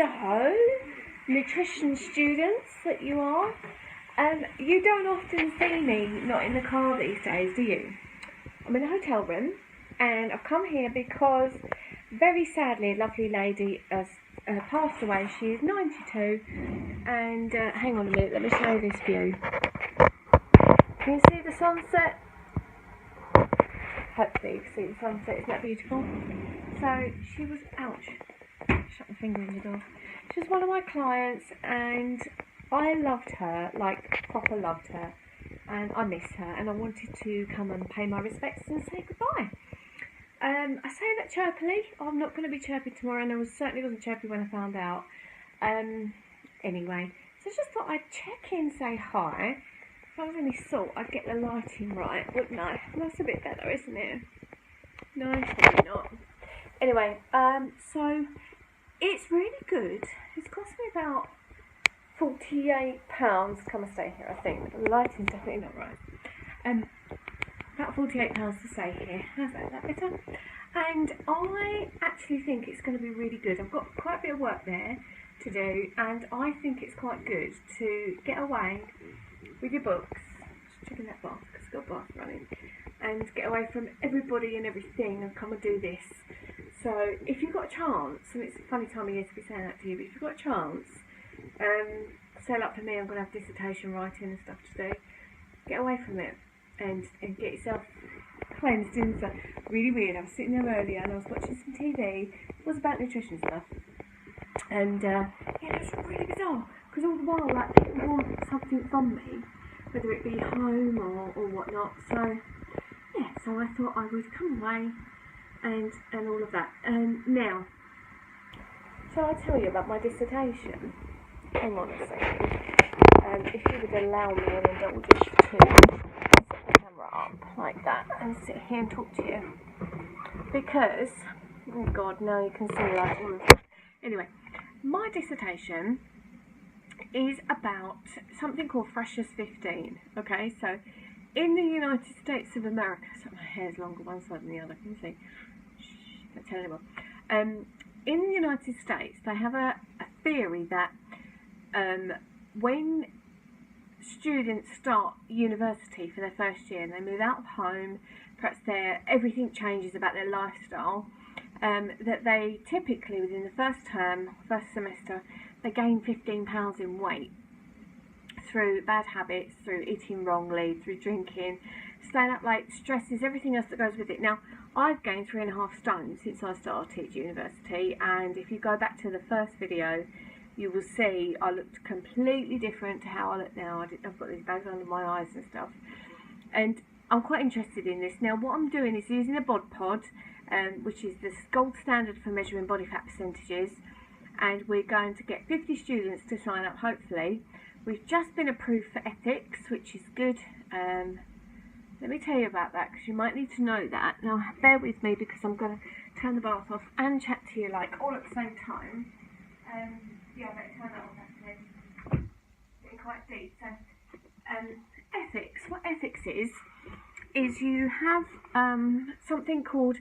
Hello, nutrition students that you are. You don't often see me not in the car these days, do you? I'm in a hotel room and I've come here because very sadly a lovely lady has passed away. She is 92 and hang on a minute, let me show you this view. Can you see the sunset? Hopefully you can see the sunset, isn't that beautiful? So she was, ouch, shut my finger in the door. She was one of my clients and I loved her, like proper loved her, and I miss her and I wanted to come and pay my respects and say goodbye. I say that chirpily. I'm not going to be chirpy tomorrow and I certainly wasn't chirpy when I found out. Anyway, so I just thought I'd check in, say hi. If I was any salt, I'd get the lighting right, wouldn't I? That's a bit better, isn't it? No, probably not. Anyway, so it's really good. It's cost me about £48 to come and stay here, I think. The lighting's definitely not right. About £48 to stay here. How's that? Is that better? And I actually think it's going to be really good. I've got quite a bit of work there to do, and I think it's quite good to get away with your books. Just checking that bath, because I've got a bath running. And get away from everybody and everything and come and do this. So if you've got a chance, and it's a funny time of year to be saying that to you, but if you've got a chance, sail up for me. I'm going to have dissertation writing and stuff to do. Get away from it and get yourself cleansed and stuff. Really weird. I was sitting there earlier and I was watching some TV. It was about nutrition stuff. And yeah, it was really bizarre. Because all the while, like, people want something from me, whether it be home or whatnot. So yeah, so I thought I would come away and all of that. Now, shall I tell you about my dissertation? Hang on a second. If you would allow me and indulge us to set the camera up like that and sit here and talk to you. Because, oh God, now you can see like all of that. Anyway, my dissertation is about something called Freshers 15. Okay, so in the United States of America, so my hair's longer one side than the other, can you see? Shh, don't tell anyone. In the United States, they have a theory that when students start university for their first year and they move out of home, perhaps everything changes about their lifestyle, that they typically within the first term, first semester, they gain 15 pounds in weight through bad habits, through eating wrongly, through drinking, staying up late, stresses, everything else that goes with it. Now, I've gained 3.5 stone since I started university, and if you go back to the first video, you will see I looked completely different to how I look now. I've got these bags under my eyes and stuff, and I'm quite interested in this. Now, what I'm doing is using a bod pod, which is the gold standard for measuring body fat percentages, and we're going to get 50 students to sign up, hopefully. We've just been approved for ethics, which is good. Let me tell you about that, because you might need to know that. Now, bear with me, because I'm going to turn the bath off and chat to you, like, all at the same time. Yeah, I better turn that off, actually. Getting quite deep. So, ethics. What ethics is you have something called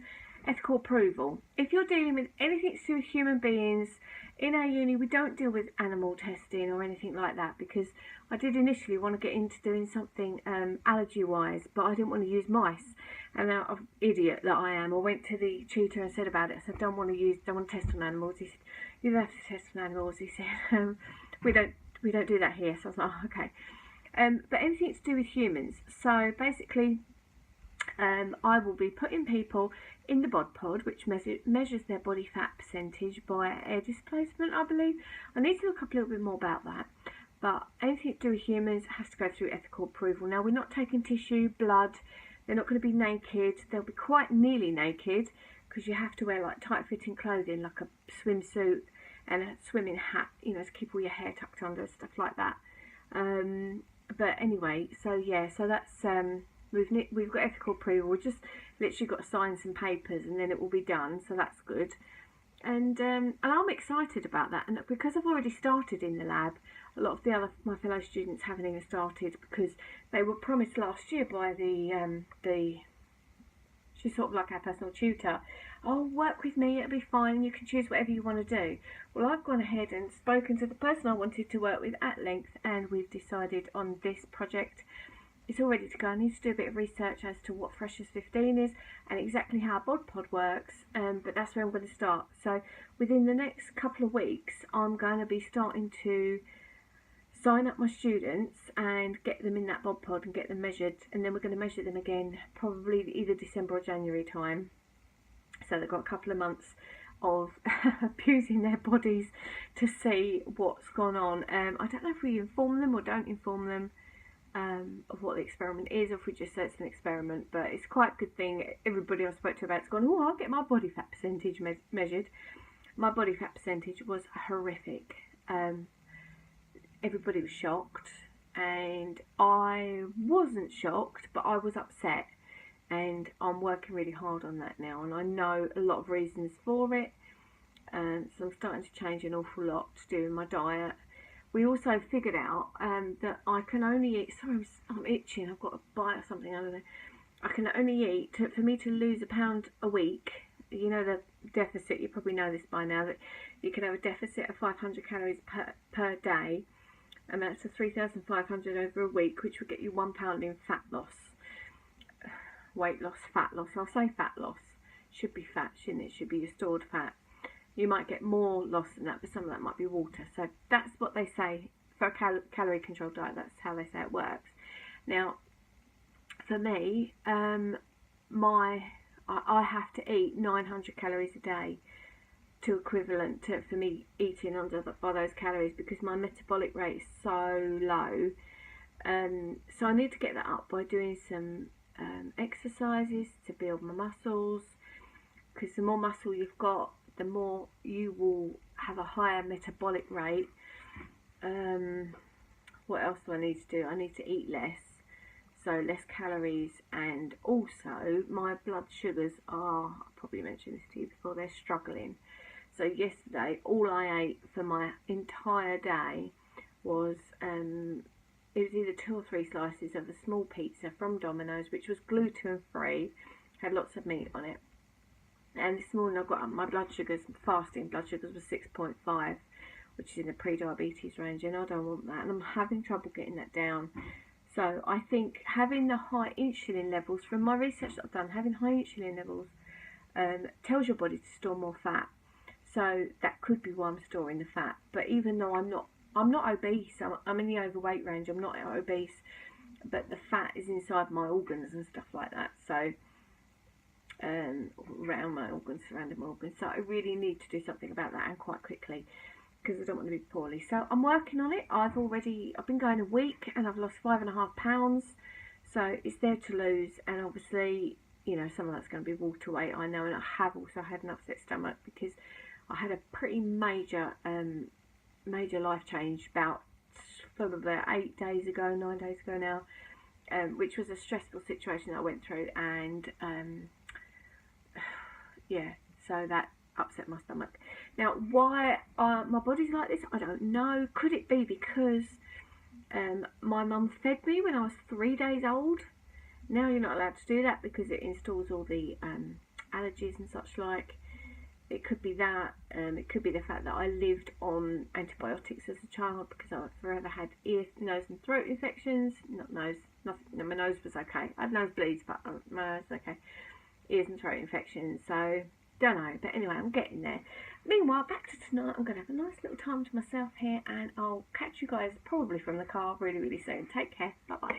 ethical approval. If you're dealing with anything to do with human beings, in our uni we don't deal with animal testing or anything like that, because I did initially want to get into doing something allergy wise, but I didn't want to use mice, and out of idiot that I am, I went to the tutor and said about it. I said, don't want to test on animals. He said, you don't have to test on animals. He said, we don't do that here. So I was like, oh, okay. But anything to do with humans. So basically, I will be putting people in the bod pod, which measures their body fat percentage by air displacement, I believe. I need to look up a little bit more about that. But anything to do with humans has to go through ethical approval. Now, we're not taking tissue, blood. They're not going to be naked. They'll be quite nearly naked, because you have to wear like tight-fitting clothing, like a swimsuit and a swimming hat, you know, to keep all your hair tucked under, stuff like that. But anyway, so yeah, so that's we've got ethical approval. We've just literally got to sign some papers and then it will be done, so that's good. And I'm excited about that, and because I've already started in the lab, a lot of my fellow students haven't even started, because they were promised last year by the She's sort of like our personal tutor. Oh, work with me, it'll be fine, you can choose whatever you want to do. Well, I've gone ahead and spoken to the person I wanted to work with at length, and we've decided on this project. It's all ready to go. I need to do a bit of research as to what Freshers 15 is and exactly how Bod Pod works, but that's where I'm going to start. So within the next couple of weeks, I'm going to be starting to sign up my students and get them in that Bod Pod and get them measured, and then we're going to measure them again probably either December or January time. So they've got a couple of months of abusing their bodies to see what's gone on. I don't know if we inform them or don't inform them of what the experiment is, or if we just say it's an experiment, but it's quite a good thing. Everybody I spoke to about it's gone, oh, I'll get my body fat percentage measured. My body fat percentage was horrific. Everybody was shocked, and I wasn't shocked, but I was upset, and I'm working really hard on that now, and I know a lot of reasons for it, so I'm starting to change an awful lot to do with my diet. We also figured out that I can only eat, sorry I'm itching, I've got a bite or something, I don't know. I can only eat, for me to lose £1 a week, you know the deficit, you probably know this by now, that you can have a deficit of 500 calories per day, and that's a 3,500 over a week, which will get you £1 in fat loss. Weight loss, fat loss, I'll say fat loss. Should be fat, shouldn't it? Should be your stored fat. You might get more loss than that, but some of that might be water. So that's what they say for a calorie controlled diet. That's how they say it works. Now, for me, I have to eat 900 calories a day to equivalent to for me eating under by those calories, because my metabolic rate is so low. So I need to get that up by doing some exercises to build my muscles, because the more muscle you've got, the more you will have a higher metabolic rate. What else do I need to do? I need to eat less, so less calories, and also my blood sugars are, I probably mentioned this to you before, they're struggling. So yesterday all I ate for my entire day was it was either 2 or 3 slices of a small pizza from Domino's, which was gluten free, had lots of meat on it. And this morning I got my blood sugars, fasting blood sugars was 6.5, which is in the pre-diabetes range, and I don't want that, and I'm having trouble getting that down. So I think having the high insulin levels, from my research that I've done, having high insulin levels tells your body to store more fat. So that could be why I'm storing the fat. But even though I'm not obese, I'm in the overweight range, I'm not obese, but the fat is inside my organs and stuff like that. So around my organs, surrounding my organs. So I really need to do something about that, and quite quickly, because I don't want to be poorly. So I'm working on it. I've been going a week, and I've lost 5.5 pounds. So it's there to lose, and obviously, you know, some of that's going to be water weight, I know, and I have also had an upset stomach because I had a pretty major life change about 9 days ago now, which was a stressful situation that I went through, and yeah, so that upset my stomach. Now, why my body's like this, I don't know. Could it be because my mum fed me when I was 3 days old? Now you're not allowed to do that because it installs all the allergies and such like. It could be that. It could be the fact that I lived on antibiotics as a child, because I forever had ear, nose and throat infections. My nose was okay. I had nosebleeds, but my nose was okay. Ears and throat infections, so don't know, but anyway, I'm getting there. Meanwhile, back to tonight, I'm going to have a nice little time to myself here, and I'll catch you guys probably from the car really, really soon. Take care, bye bye.